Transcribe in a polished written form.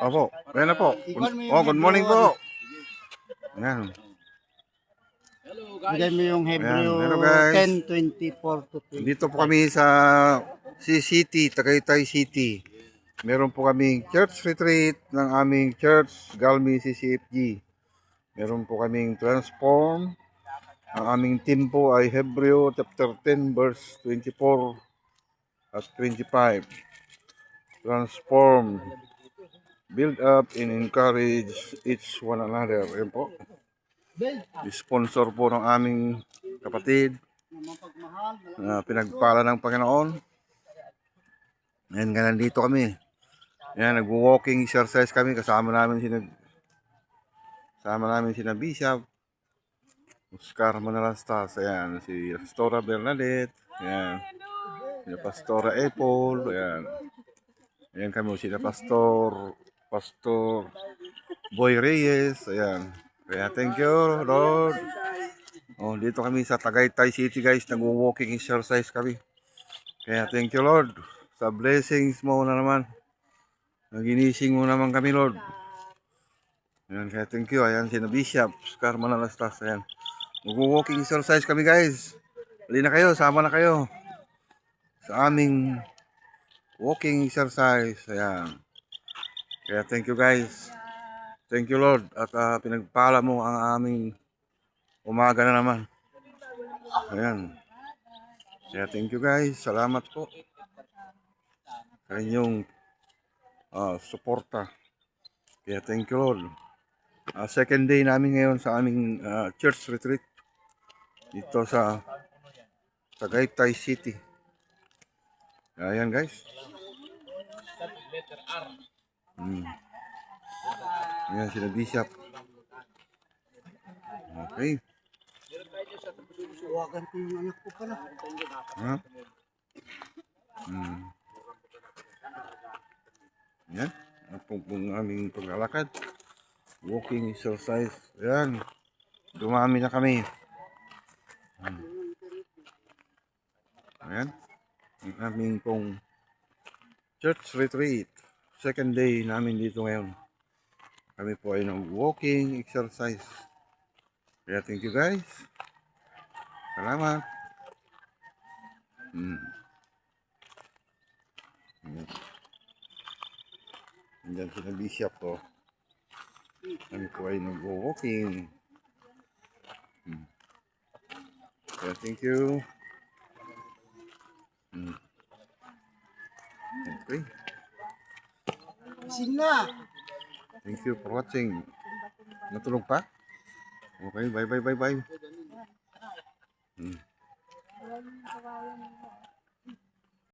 Opo, ayan na po. Ikon mo yung Good morning po. Ayan. Bigay mo yung Hebreo Hello guys. 10:24 to 20. Dito po kami sa City, Tagaytay City. Meron po kaming church retreat ng aming church, Galmi CCFG. Meron po kaming transform. Ang aming team po ay Hebreo chapter 10 verse 24 at 25. Transform, build up and encourage each one another. Ayan po. Sponsor po ng aming kapatid na pinagpala ng Panginoon. Ayan, ganun dito kami. Ayan, nag-walking exercise kami. Kasama namin sina Bishop, Oscar Manalastas. Ayan, si Pastora Bernadette. Ayan, si Pastora Apple. Ayan. Ayan kami, sila Pastor Boy Reyes. Ayan. Kaya thank you, Lord. Oh, dito kami sa Tagaytay City, guys. Nag-walking exercise kami. Kaya thank you, Lord, sa blessings mo na naman. Naginising mo naman kami, Lord. Ayan, kaya thank you. Ayan, si Bishop, Oscar Manalastas. Ayan. Mag-walking exercise kami, guys. Halina kayo, sama na kayo sa aming walking exercise. Ayan. Kaya thank you, guys. Thank you, Lord. At pinagpala mo ang aming umaga na naman. Ayan. Kaya thank you, guys. Salamat po sa inyong suporta. Kaya thank you, Lord. Second day namin ngayon sa aming church retreat dito sa Tagaytay City. Ayan, guys. Ayan, sila Bishop. Okay. Huwagan ko yung anak ko pala. Ha? Ayan. Ang aming paglalakad. Walking exercise. Ayan. Dumami na kami. Ayan. Ang aming pong church retreat. Second day namin dito ngayon. Kami po ay walking exercise. Kaya thank you, guys. Salamat. Andyan sila Bishop po. Kami po ay nag-walking. Kaya thank you. Okay. Gising na. Thank you for watching. Natulog pa? Okay, bye.